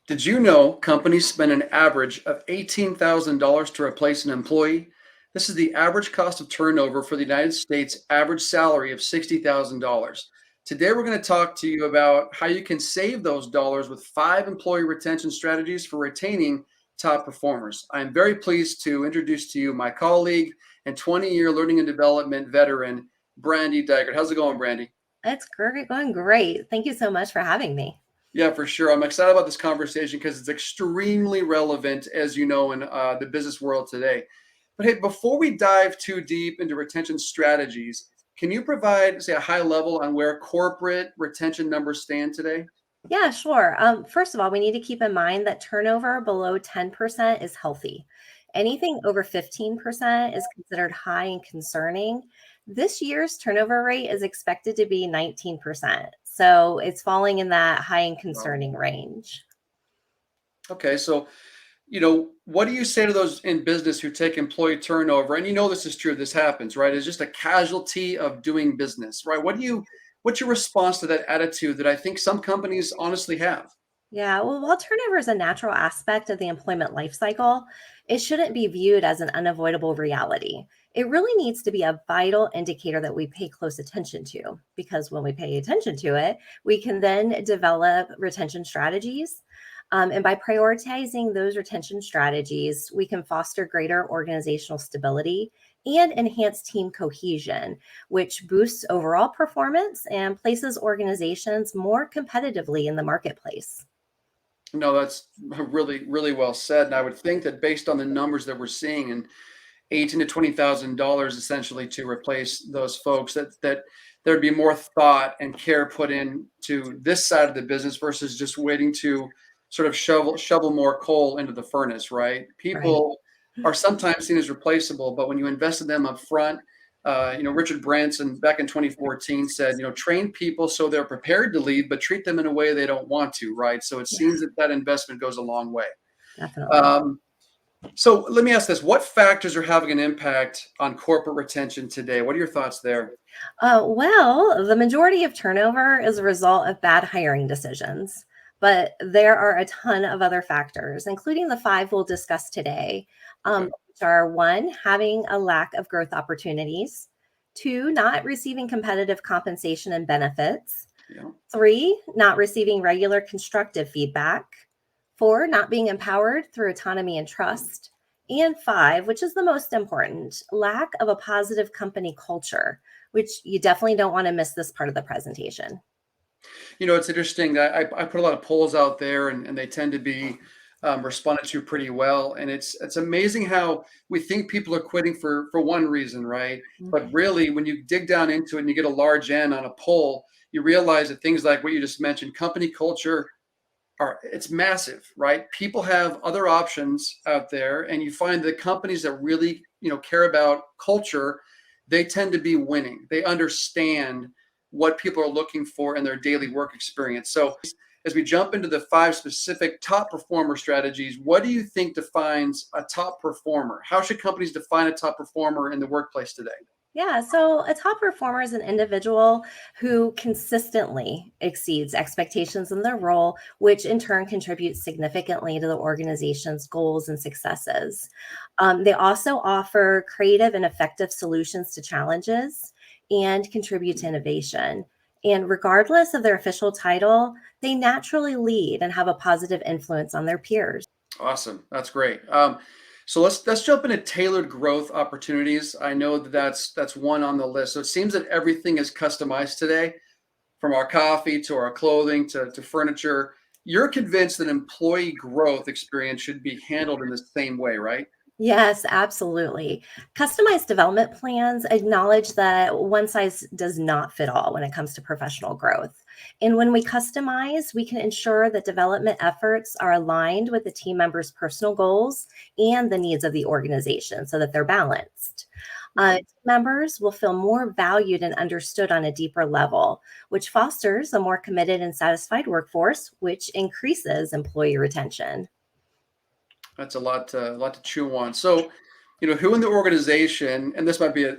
Did you know companies spend an average of $18,000 to replace an employee? This is the average cost of turnover for the United States average salary of $60,000. Today, we're going to talk to you about how you can save those dollars with 5 employee retention strategies for retaining top performers. I'm very pleased to introduce to you my colleague and 20-year learning and development veteran, Brandy Deichert. How's it going, Brandy? It's great, going great. Thank you so much for having me. Yeah, for sure. I'm excited about this conversation because it's extremely relevant, as you know, in the business world today. But hey, before we dive too deep into retention strategies, can you provide, say, a high level on where corporate retention numbers stand today? Yeah, sure. First of all, we need to keep in mind that turnover below 10% is healthy. Anything over 15% is considered high and concerning. This year's turnover rate is expected to be 19%. So it's falling in that high and Wow. concerning range. Okay, so what do you say to those in business who take employee turnover? And you know this is true, this happens, right? It's just a casualty of doing business, right? What's your response to that attitude that I think some companies honestly have? Yeah, well, while turnover is a natural aspect of the employment life cycle, it shouldn't be viewed as an unavoidable reality. It really needs to be a vital indicator that we pay close attention to, because when we pay attention to it, we can then develop retention strategies. And by prioritizing those retention strategies, we can foster greater organizational stability and enhance team cohesion, which boosts overall performance and places organizations more competitively in the marketplace. No, that's really, really well said. And I would think that based on the numbers that we're seeing and 18 to $20,000 essentially to replace those folks, that there'd be more thought and care put in to this side of the business versus just waiting to sort of shovel more coal into the furnace, right? Right. People are sometimes seen as replaceable, but when you invest in them up front, Richard Branson back in 2014 said, train people so they're prepared to lead, but treat them in a way they don't want to, right? So it Yeah, seems that that investment goes a long way. definitely. Um, so let me ask this: what factors are having an impact on corporate retention today? What are your thoughts there? Well, the majority of turnover is a result of bad hiring decisions, but there are a ton of other factors, including the five we'll discuss today, Okay. which are one, having a lack of growth opportunities, two, not receiving competitive compensation and benefits, Yeah. three, not receiving regular constructive feedback, four, not being empowered through autonomy and trust, and five, which is the most important, lack of a positive company culture, which you definitely don't want to miss this part of the presentation. It's interesting that I put a lot of polls out there, and they tend to be responded to pretty well. And it's amazing how we think people are quitting for one reason, right? But Mhm. really, when you dig down into it and you get a large N on a poll, you realize that things like what you just mentioned, company culture, are it's massive, right? People have other options out there, and you find the companies that really care about culture, they tend to be winning. They understand what people are looking for in their daily work experience. So as we jump into the 5 specific top performer strategies, what do you think defines a top performer? How should companies define a top performer in the workplace today? Yeah, so a top performer is an individual who consistently exceeds expectations in their role, which in turn contributes significantly to the organization's goals and successes. They also offer creative and effective solutions to challenges and contribute to innovation. And regardless of their official title, they naturally lead and have a positive influence on their peers. Awesome. That's great. So let's jump into tailored growth opportunities. I know that that's one on the list. So it seems that everything is customized today, from our coffee to our clothing to furniture. You're convinced that employee growth experience should be handled in the same way, right? Yes, absolutely. Customized development plans acknowledge that one size does not fit all when it comes to professional growth. And when we customize, we can ensure that development efforts are aligned with the team members' personal goals and the needs of the organization so that they're balanced. Okay. Team members will feel more valued and understood on a deeper level, which fosters a more committed and satisfied workforce, which increases employee retention. That's a lot to chew on. So, who in the organization, and this might be a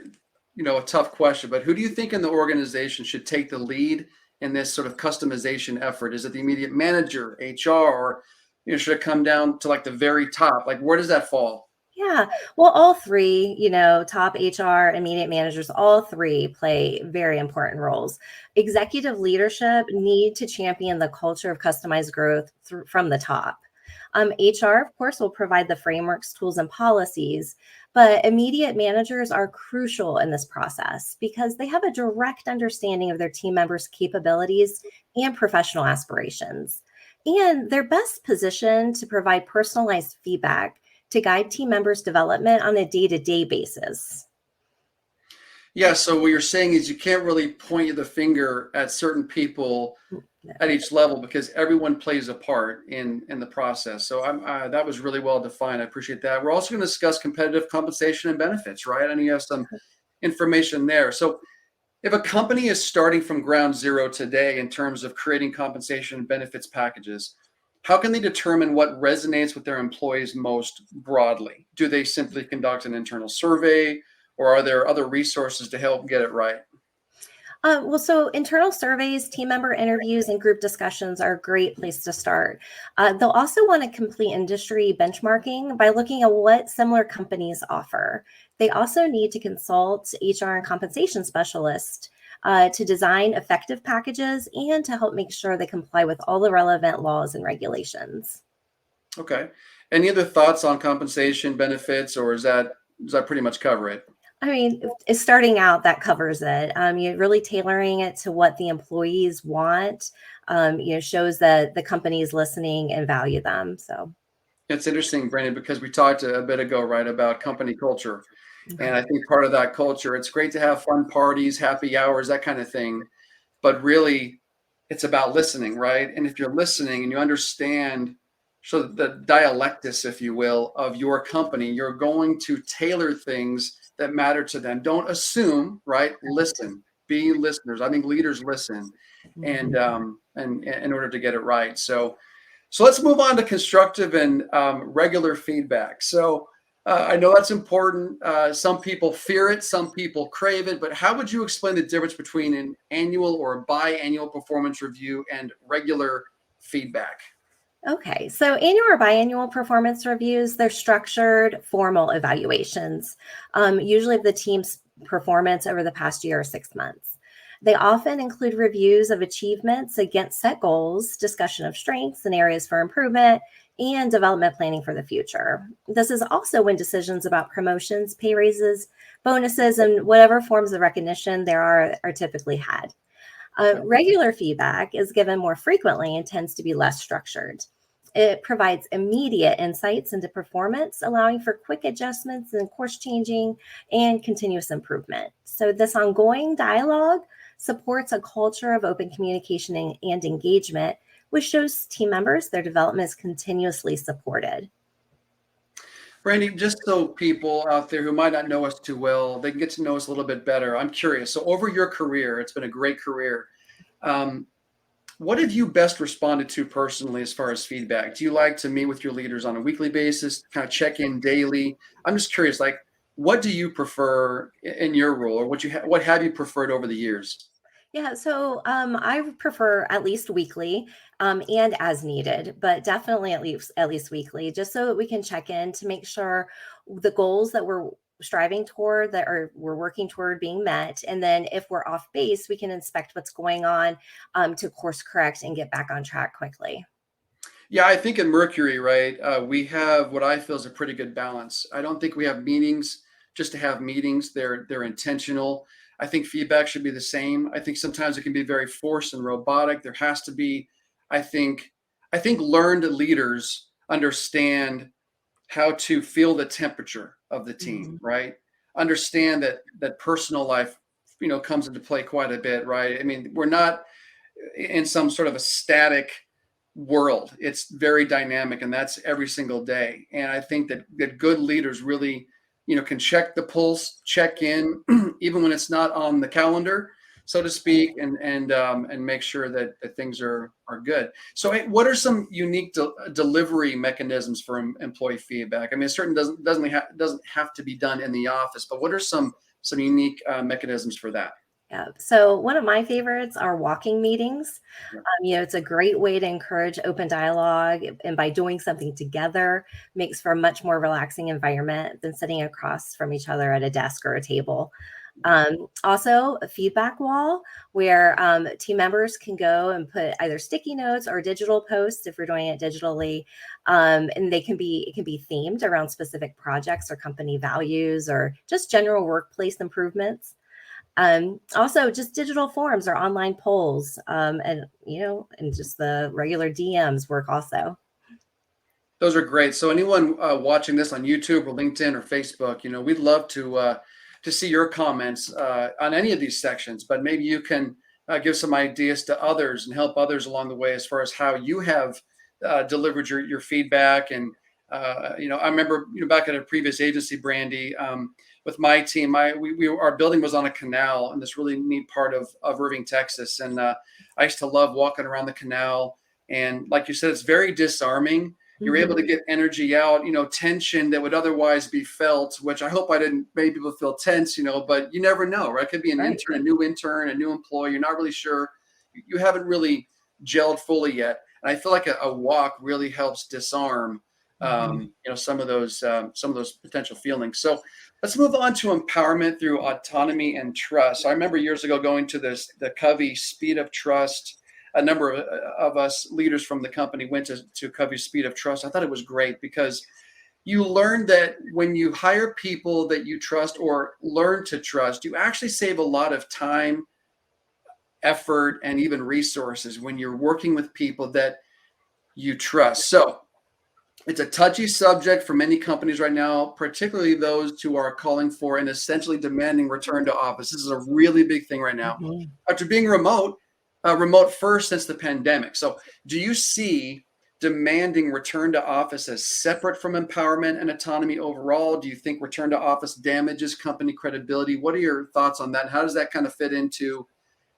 tough question, but who do you think in the organization should take the lead in this sort of customization effort? Is it the immediate manager, HR, or should it come down to like the very top? Like, where does that fall? Yeah. Well, all three, top HR, immediate managers, all three play very important roles. Executive leadership need to champion the culture of customized growth from the top. HR, of course, will provide the frameworks, tools, and policies, but immediate managers are crucial in this process because they have a direct understanding of their team members' capabilities and professional aspirations. And they're best positioned to provide personalized feedback to guide team members' development on a day-to-day basis. Yeah. So what you're saying is you can't really point the finger at certain people at each level because everyone plays a part in the process. So that was really well defined. I appreciate that. We're also going to discuss competitive compensation and benefits, right? And you have some information there. So if a company is starting from ground zero today in terms of creating compensation and benefits packages, how can they determine what resonates with their employees most broadly? Do they simply conduct an internal survey, or are there other resources to help get it right? So internal surveys, team member interviews, and group discussions are a great place to start. They'll also want to complete industry benchmarking by looking at what similar companies offer. They also need to consult HR and compensation specialists to design effective packages and to help make sure they comply with all the relevant laws and regulations. Okay. Any other thoughts on compensation benefits, or does that pretty much cover it? I mean, it's starting out that covers it. You're really tailoring it to what the employees want. Shows that the company is listening and value them. So, It's interesting, Brandon, because we talked a bit ago, right, about company culture. And mhm. I think part of that culture, it's great to have fun parties, happy hours, that kind of thing. But really, it's about listening, right? And if you're listening and you understand, so the dialectus, if you will, of your company, you're going to tailor things that matter to them. Don't assume, right? Listen, be listeners. I think leaders listen, and in order to get it right. So let's move on to constructive and regular feedback. So I know that's important. Some people fear it, some people crave it, but how would you explain the difference between an annual or biannual performance review and regular feedback? Okay, so annual or biannual performance reviews, they're structured, formal evaluations, usually of the team's performance over the past year or 6 months. They often include reviews of achievements against set goals, discussion of strengths and areas for improvement, and development planning for the future. This is also when decisions about promotions, pay raises, bonuses, and whatever forms of recognition there are typically had. Okay. Regular feedback is given more frequently and tends to be less structured. It provides immediate insights into performance, allowing for quick adjustments and course changing and continuous improvement. So, this ongoing dialogue supports a culture of open communication and engagement, which shows team members their development is continuously supported. Brandy, just so people out there who might not know us too well, they can get to know us a little bit better. I'm curious. So over your career, it's been a great career. Um, What have you best responded to personally as far as feedback? Do you like to meet with your leaders on a weekly basis, kind of check in daily? I'm just curious, like, what do you prefer in your role, or what have you preferred over the years? Yeah, so I would prefer at least weekly and as needed, but definitely at least weekly, just so that we can check in to make sure the goals that we're striving toward that are we're working toward being met. And then if we're off base, we can inspect what's going on to course correct and get back on track quickly. Yeah, I think in Mercury, right, we have what I feel is a pretty good balance. I don't think we have meetings just to have meetings. They're intentional. I think feedback should be the same. I think sometimes it can be very forced and robotic. There has to be, I think, I think learned leaders understand how to feel the temperature of the team, Mhm. right? Understand that personal life, comes into play quite a bit, right? I mean, we're not in some sort of a static world. It's very dynamic, and that's every single day. And I think that good leaders really, can check the pulse, check in, even when it's not on the calendar, so to speak, and make sure that things are good. So, hey, what are some unique delivery mechanisms for employee feedback? I mean, it certainly doesn't have to be done in the office, but what are some unique mechanisms for that? Yeah. So one of my favorites are walking meetings. Yeah. It's a great way to encourage open dialogue, and by doing something together, makes for a much more relaxing environment than sitting across from each other at a desk or a table. Also, a feedback wall where team members can go and put either sticky notes or digital posts if we're doing it digitally, and it can be themed around specific projects or company values or just general workplace improvements. Also, just digital forums or online polls, and just the regular DMs work also. Those are great. So anyone watching this on YouTube or LinkedIn or Facebook, we'd love to see your comments on any of these sections. But maybe you can give some ideas to others and help others along the way as far as how you have delivered your feedback. And I remember back at a previous agency, Brandy, with my team, our building was on a canal in this really neat part of Irving, Texas, and I used to love walking around the canal. And like you said, it's very disarming. You're able to get energy out, tension that would otherwise be felt, which I hope I didn't make people feel tense, but you never know, right? It could be an Right. intern, a new employee. You're not really sure. You haven't really gelled fully yet. And I feel like a walk really helps disarm, Mhm. some of those potential feelings. So let's move on to empowerment through autonomy and trust. So I remember years ago going to the Covey Speed of Trust. A number of us leaders from the company went to Covey Speed of Trust. I thought it was great because you learn that when you hire people that you trust or learn to trust, you actually save a lot of time, effort, and even resources when you're working with people that you trust. So it's a touchy subject for many companies right now, particularly those who are calling for and essentially demanding return to office. This is a really big thing right now. Mhm. After being remote first since the pandemic. So, do you see demanding return to office as separate from empowerment and autonomy overall? Do you think return to office damages company credibility? What are your thoughts on that? How does that kind of fit into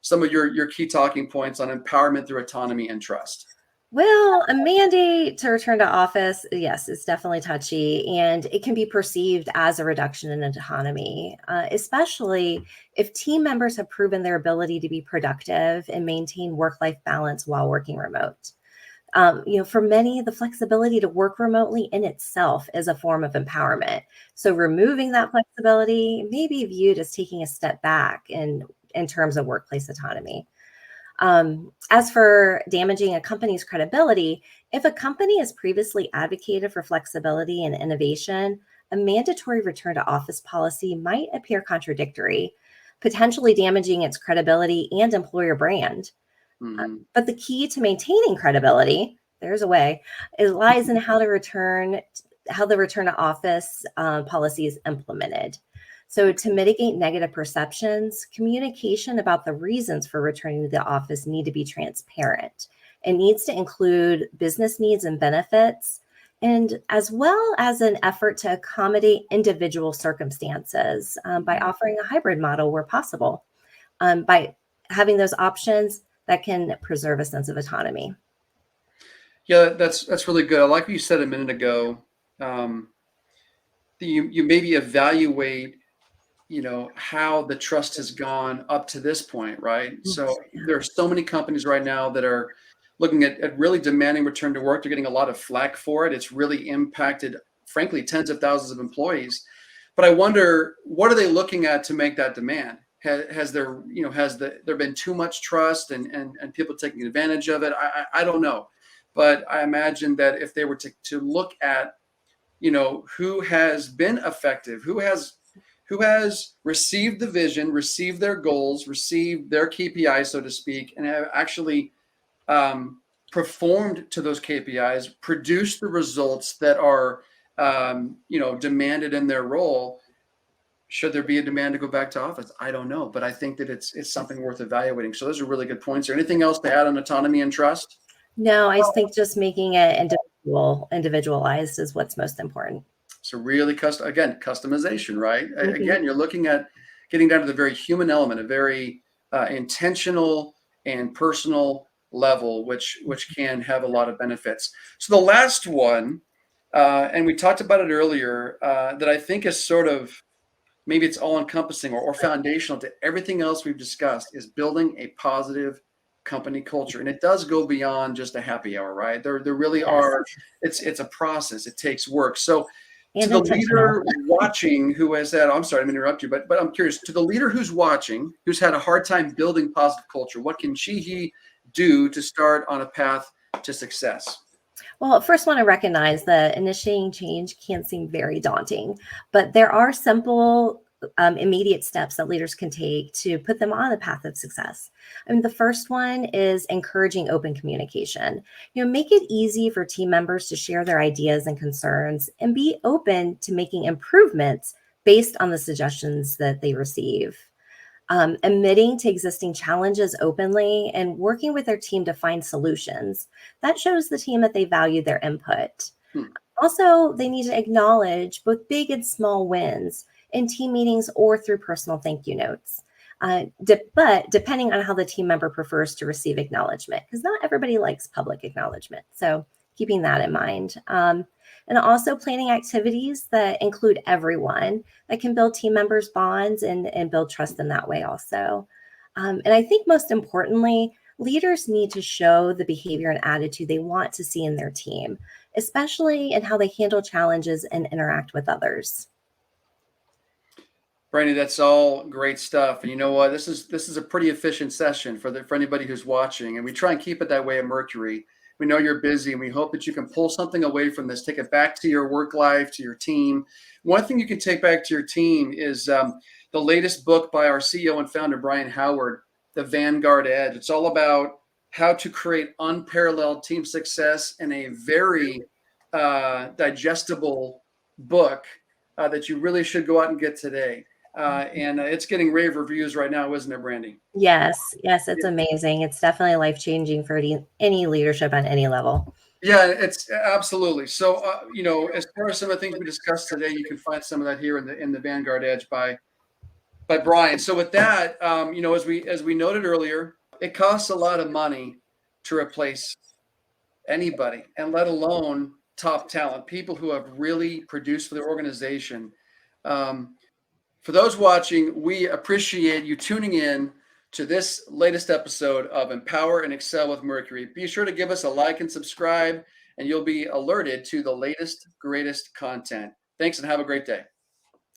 some of your key talking points on empowerment through autonomy and trust? Well, a mandate to return to office, yes, it's definitely touchy, and it can be perceived as a reduction in autonomy, especially if team members have proven their ability to be productive and maintain work-life balance while working remote. For many, the flexibility to work remotely in itself is a form of empowerment. So removing that flexibility may be viewed as taking a step back in terms of workplace autonomy. As for damaging a company's credibility, if a company has previously advocated for flexibility and innovation, a mandatory return to office policy might appear contradictory, potentially damaging its credibility and employer brand. Mhm. But the key to maintaining credibility, there's a way, it lies in how the return to office policy is implemented. So, to mitigate negative perceptions, communication about the reasons for returning to the office need to be transparent. It needs to include business needs and benefits, and as well as an effort to accommodate individual circumstances by Mhm. offering a hybrid model where possible. By having those options, that can preserve a sense of autonomy. Yeah, that's really good. I like what you said a minute ago. Um, that you maybe evaluate, how the trust has gone up to this point, right? So Yeah. there are so many companies right now that are looking at really demanding return to work. They're getting a lot of flack for it. It's really impacted, frankly, tens of thousands of employees. But I wonder, what are they looking at to make that demand? Has there, there been too much trust and people taking advantage of it? I don't know, but I imagine that if they were to look at, who has been effective, who has received the vision, received their goals, received their KPIs, so to speak, and have actually performed to those KPIs, produced the results that are, demanded in their role. Should there be a demand to go back to office? I don't know, but I think that it's something worth evaluating. So those are really good points. Is there anything else to add on autonomy and trust? No, I think just making it individualized is what's most important. So really customization, right? Mhm. Again, you're looking at getting down to the very human element, a very intentional and personal level, which can have a lot of benefits. So the last one, and we talked about it earlier, that I think is sort of maybe it's all encompassing or foundational to everything else we've discussed, is building a positive company culture. And it does go beyond just a happy hour, right? There really Yes. are, it's a process. It takes work. So to And the intentional. leader watching who has had, I'm sorry, I'm interrupt you, but I'm curious, to the leader who's watching, who's had a hard time building positive culture, what can he do to start on a path to success? Well, first, want to recognize that initiating change can seem very daunting, but there are simple, immediate steps that leaders can take to put them on the path of success. I mean, the first one is encouraging open communication. Make it easy for team members to share their ideas and concerns and be open to making improvements based on the suggestions that they receive. Admitting to existing challenges openly and working with their team to find solutions. That shows the team that they value their input. Hmm. Also, they need to acknowledge both big and small wins in team meetings or through personal thank you notes. But depending on how the team member prefers to receive acknowledgement, because not everybody likes public acknowledgement. So keeping that in mind. And also planning activities that include everyone that can build team members' bonds and build trust in that way also. And I think most importantly, leaders need to show the behavior and attitude they want to see in their team, especially in how they handle challenges and interact with others. Brandy, that's all great stuff. And you know what? This is a pretty efficient session for anybody who's watching, and we try and keep it that way at Mercury. We know you're busy, and we hope that you can pull something away from this, take it back to your work life, to your team. One thing you can take back to your team is the latest book by our CEO and founder, Bryan Howard, The Vanguard Edge. It's all about how to create unparalleled team success in a very digestible book that you really should go out and get today. And it's getting rave reviews right now, isn't it, Brandy? Yes, it's amazing. It's definitely life-changing for any leadership on any level. Yeah, it's absolutely. So, as far as some of the things we discussed today, you can find some of that here in the Vanguard Edge by Bryan. So, with that, as we noted earlier, it costs a lot of money to replace anybody, and let alone top talent, people who have really produced for their organization. For those watching, we appreciate you tuning in to this latest episode of Empower and Excel with Mercury. Be sure to give us a like and subscribe, and you'll be alerted to the latest, greatest content. Thanks, and have a great day.